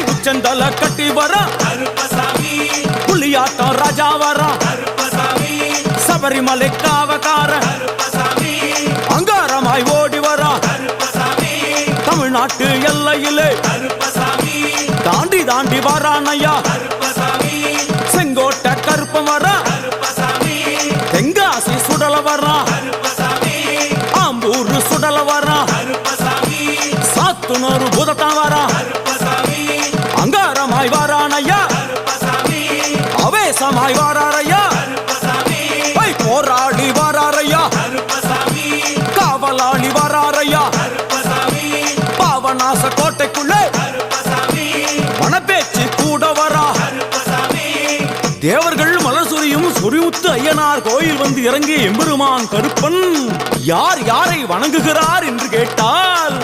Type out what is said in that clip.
உச்சந்தல கட்டி வர புலியாட்டம் ராஜா வர சபரிமலை காவக்கார அங்காரமாய் ஓடி வர தமிழ்நாட்டு எல்லையிலே தாண்டி தாண்டி வரானையா செங்கோட்டை கருப்பம் வர தெங்காசி சுடல வர ஆம்பூர் சுடல வர சாத்துனூர் புதட்டம் வர அங்காரமாய் வாரானையா அவேசமாய் வாராரையா போராடி வாராரையா காவலாளி வாராரையா பாவநாச கோட்டைக்குள்ளே மனப்பேச்சு கூட வரா தேவர்கள் மலர் சொரியும் சொரிமுத்து ஐயனார் கோயில் வந்து இறங்கிய எம்பெருமான் கருப்பன் யார் யாரை வணங்குகிறார் என்று கேட்டால்